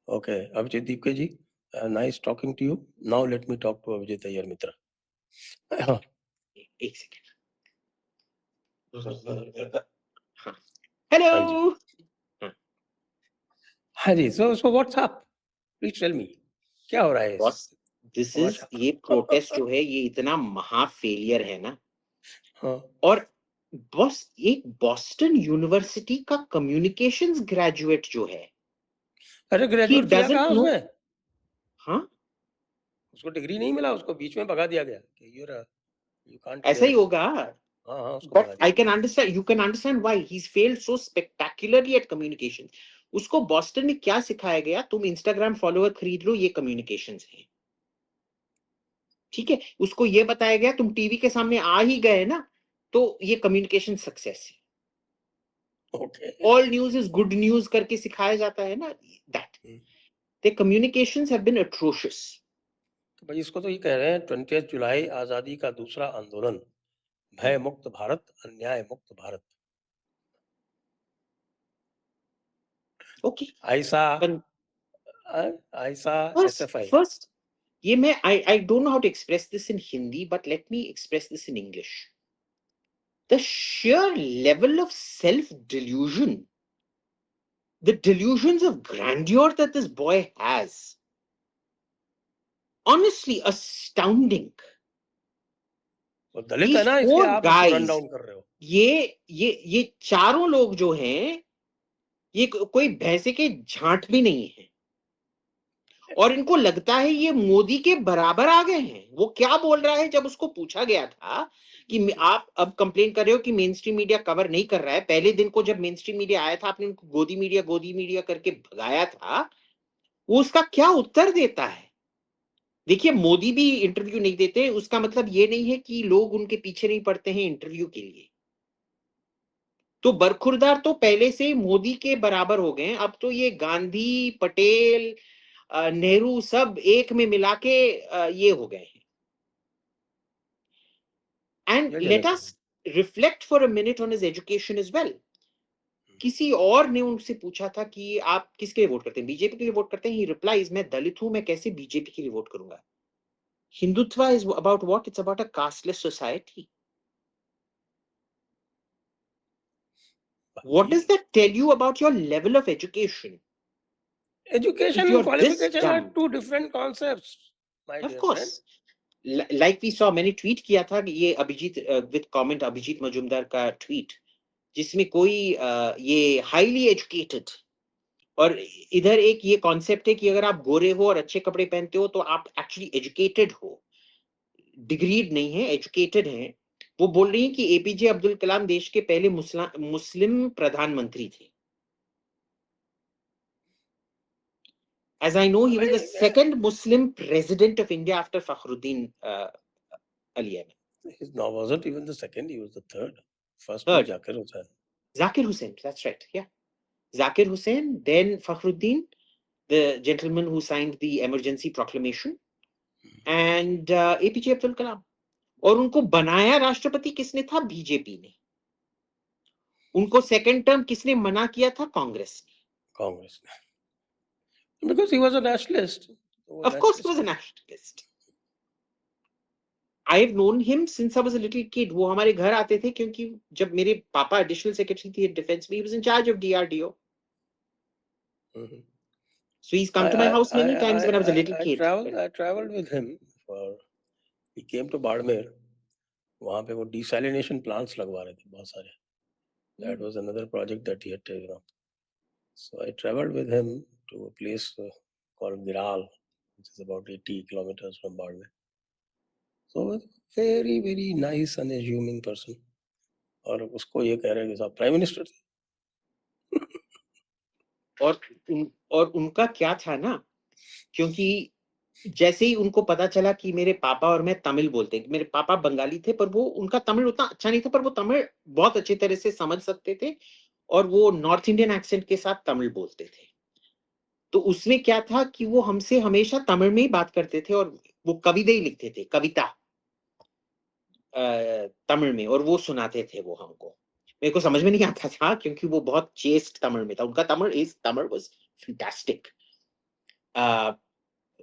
Okay, Abhijit Deepke ji, nice talking to you. Now let me talk to Abhijit Iyer Mitra. एक second. हाँ जी, hello. हाँ जी. So what's up? Please tell me, क्या हो रहा है boss, इस this is तमाशा? ये प्रोटेस्ट जो है ये इतना महा फेलियर है ना। हाँ, और बॉस, एक बॉस्टन यूनिवर्सिटी का कम्युनिकेशंस ग्रेजुएट जो है, अरे ही ग्रेजुएट किया डजंट कहाँ नो। उसने? हाँ, उसको डिग्री नहीं मिला, उसको बीच में भगा दिया गया कि you can't ऐसा clear ही it. होगा। हाँ, उसको बट भगा आई दिया कैन गया. Understand, you can understand why he failed so spectacularly at communication. उसको बॉस्टन में क्या सिखाया गया? तुम इंस्टाग्राम फॉलोअर खरीद लो, ये कम्युनिकेशंस है। ठीक है, उसको ये बताया गया तुम टीवी के सामने आ ही गए ना, तो ये कम्युनिकेशन सक्सेस है। Okay. All news is good news करके सिखाया जाता है ना, that the communications have been atrocious. तो भाई इसको तो ये कह रहे हैं 20 जुलाई आजादी का दूसरा आंदोलन, भय मुक्त भारत, अन्याय मुक्त भारत. ओके, ऐसा but ऐसा first SFI. first ये मैं I don't know how to express this in Hindi, but let me express this in English. The sheer level of self delusion, the delusions of grandeur that this boy has, honestly astounding. वो दलित है These ना, इसलिए four आप उसको run guys, down कर रहे हो. ये चारों लोग जो हैं, ये कोई भैंसे के झांट भी नहीं है। और इनको लगता है ये मोदी के बराबर आ गए हैं। वो क्या बोल रहा है, जब उसको पूछा गया था कि आप अब कंप्लेन कर रहे हो कि मेन स्ट्रीम मीडिया कवर नहीं कर रहा है, पहले दिन को जब मेन स्ट्रीम मीडिया आया था आपने उनको गोदी मीडिया करके भगाया था, वो उसका क्या उत्तर देता है? देखिए, मोदी भी इंटरव्यू नहीं देते, उसका मतलब ये नहीं है कि लोग उनके पीछे नहीं पड़ते हैं इंटरव्यू के लिए। तो बरखुरदार तो पहले से मोदी के बराबर हो गए, अब तो ये गांधी, पटेल, नेहरू सब एक में मिला के ये हो गए हैं। एंड ये लेट गलत है. Us reflect for a minute on his education as well. किसी और ने उनसे पूछा था कि आप किसके लिए वोट करते हैं, बीजेपी के लिए वोट करते हैं? ही रिप्लाइज, मैं दलित हूं, मैं कैसे बीजेपी के लिए वोट करूंगा? Hindutva is about what? It's about a casteless society. What does that tell you about your level of education? Education If and you're this qualification are dumb, two different concepts, my of dear friend. course. Like we saw, मैंने tweet किया था कि ये Abhijit with comment, Abhijit Majumdar का tweet, जिसमें कोई ये highly educated, और इधर एक ये कॉन्सेप्ट है कि अगर आप गोरे हो और अच्छे कपड़े पहनते हो तो आप एक्चुअली एजुकेटेड हो, डिग्रीड नहीं है, एजुकेटेड है। वो बोल रही है कि एपीजे अब्दुल कलाम देश के पहले मुस्लिम प्रधानमंत्री थे। As I know, he was the second Muslim president of India after Fakhruddin Ali Ahmed. He wasn't even the second, he was the third. First was Third, Zakir Hussain. Zakir Hussain, that's right, yeah. Zakir Hussain, then Fakhruddin, the gentleman who signed the emergency proclamation, and APJ Abdul Kalam. और उनको बनाया राष्ट्रपति किसने था? BJP ने। उनको second term किसने मना किया था? कांग्रेस ने। Congress. Because he was a nationalist. Of course he was a nationalist. I have known him since I was a little kid. वो हमारे घर आते थे क्योंकि जब मेरे पापा एडिशनल सेक्रेटरी थे डिफेंस में, he was in charge of DRDO. So he's come to my house many times when I was a little kid. I traveled with him for, he came to Badmer. वहाँ पे वो desalination plants लगवा रहे थे बहुत सारे. That was another project that he had taken up. So I traveled with him to a place called Viral, which is about 80 kilometers from Badmer. So very, very nice, unassuming person. और उसको ये कह रहे हैं कि साहब prime minister थे. और उनका क्या था ना, क्योंकि जैसे ही उनको पता चला कि मेरे पापा और मैं तमिल बोलते हैं, मेरे पापा बंगाली थे पर वो उनका तमिल उतना अच्छा नहीं था, पर वो तमिल बहुत अच्छी तरह से समझ सकते थे और वो नॉर्थ इंडियन एक्सेंट के साथ तमिल बोलते थे। तो उसमें क्या था कि वो हमसे हमेशा तमिल में ही बात करते थे और वो कविता ही लिखते थे, कविता तमिल में, और वो सुनाते थे वो हमको। मेरे को समझ में नहीं आता था क्योंकि वो बहुत चेस्ट तमिल में था। उनका तमिल वाज फैंटास्टिक।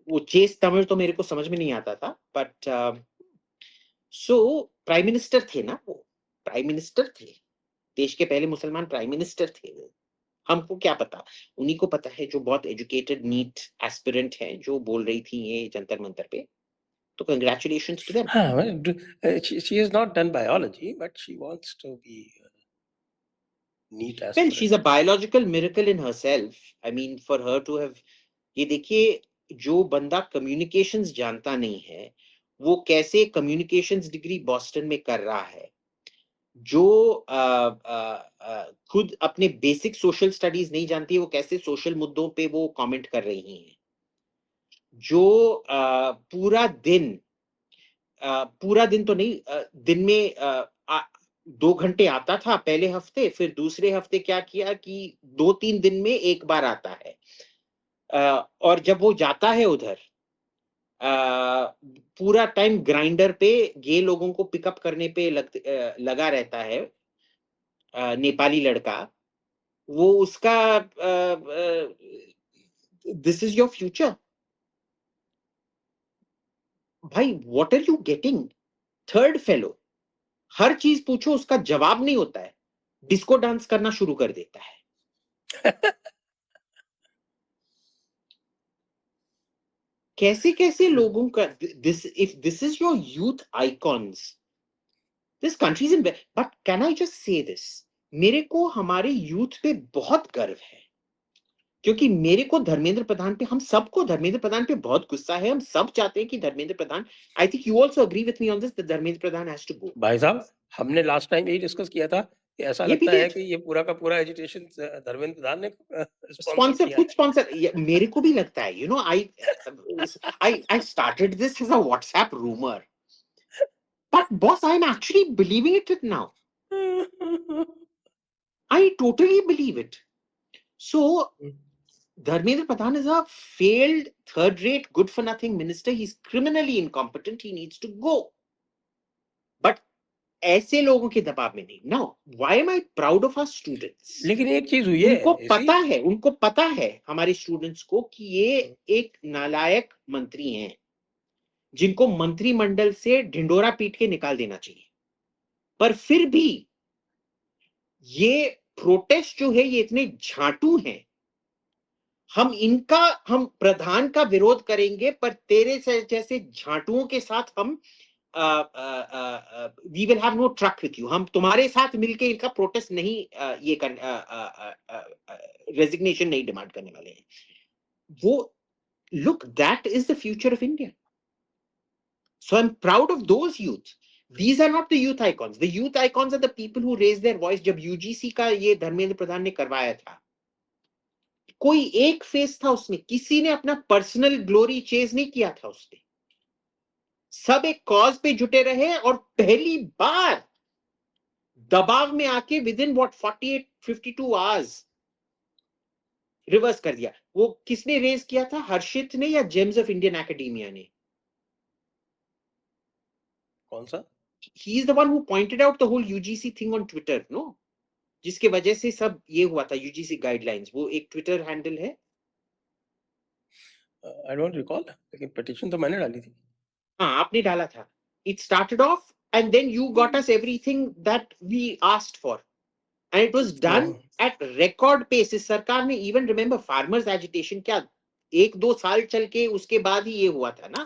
वो चेस तमिल तो मेरे को समझ में नहीं आता था, बट सो प्राइम मिनिस्टर थे ना, वो प्राइम मिनिस्टर थे, देश के पहले मुसलमान प्राइम मिनिस्टर थे वो। हमको क्या पता, उन्हीं को पता है, जो बहुत एजुकेटेड नीट एस्पिरेंट है, जो बोल रही थी ये जंतर मंतर पे। तो congratulations to them. she has not done biology, but she wants to be neat Well, she's a aspirant. biological miracle in herself. I mean, for her to have, ये देखिए, जो बंदा कम्युनिकेशंस जानता नहीं है, वो कैसे कम्युनिकेशंस डिग्री बॉस्टन में कर रहा है, जो खुद अपने बेसिक सोशल स्टडीज नहीं जानती है, वो कैसे सोशल मुद्दों पे वो कमेंट कर रही हैं, जो पूरा दिन तो नहीं, दिन में 2 घंटे आता था पहले हफ्ते, फिर दूसरे हफ्ते क्या किया कि 2-3 दिन में एक बार आता है। और जब वो जाता है उधर, पूरा टाइम ग्राइंडर पे गे लोगों को पिकअप करने पे लगा रहता है, नेपाली लड़का, वो उसका दिस इज योर फ्यूचर। भाई what are you getting? Third fellow, हर चीज पूछो उसका जवाब नहीं होता है, डिस्को डांस करना शुरू कर देता है। कैसे कैसे लोगों का, this if this is your youth icons, this countries in, but can I just say this, मेरे को हमारे यूथ पे बहुत गर्व है, क्योंकि मेरे को धर्मेंद्र प्रधान पे, हम सबको धर्मेंद्र प्रधान पे बहुत गुस्सा है, हम सब चाहते हैं कि Dharmendra Pradhan, I think you also agree with me on this, that Dharmendra Pradhan has to go. भाई साहब, हमने लास्ट टाइम यही डिस्कस किया था कि ऐसा ये भी लगता है did. कि ये पूरा का पूरा एजुटेशन धर्मेंद्र प्रधान ने स्पॉन्सर स्पॉन्सर, किया खुद है। स्पॉन्सर, मेरे को भी लगता है, you know, I started this as a WhatsApp rumour, but boss, I'm actually believing it now. I totally believe it. So Dharmendra Pradhan is a failed, third-rate, good-for-nothing minister. He's criminally incompetent. He needs to go. But ऐसे लोगों के दबाव में नहीं। Now, why am I proud of our students? लेकिन एक चीज हुई है, उनको पता है हमारे स्टूडेंट्स को कि ये एक नालायक मंत्री हैं, जिनको मंत्रिमंडल से ढिंडोरा पीट के निकाल देना चाहिए। पर फिर भी ये प्रोटेस्ट जो है, ये इतने झाटू हैं, हम प्रधान का विरोध करेंगे, पर तेरे जैसे झाटुओं के साथ हम we will have no truck with you, हम तुम्हारे साथ मिलके इनका प्रोटेस्ट नहीं, ये रेजिग्नेशन नहीं डिमांड करने वाले हैं। वो, look, that is the future of India. So I'm proud of those youth. These are not the youth icons. The youth icons are the people who raise their voice. जब UGC का ये धर्मेंद्र प्रधान ने करवाया था, कोई एक फेस था उसमें, किसी ने अपना पर्सनल ग्लोरी चेज नहीं किया था उसने, सब एक कॉज पे जुटे रहे, और पहली बार दबाव में आके with in what 48-52 hours reverse कर दिया। वो किसने रेज किया था, हर्षित ने या जेम्स ऑफ इंडियन एकेडमिया ने? कौन सा? He is the one who pointed out the whole UGC thing on Twitter, no? जिसके वजह से सब ये हुआ था, यूजीसी गाइडलाइंस, वो एक ट्विटर हैंडल है। आई डोंट रिकॉल, लेकिन पिटीशन तो मैंने डाली थी। हाँ, आपने डाला था। It started off and then you got us everything that we asked for, and it was done at record pace. इस सरकार ने, even remember farmers agitation, क्या 1-2 साल चल के उसके बाद ही ये हुआ था ना?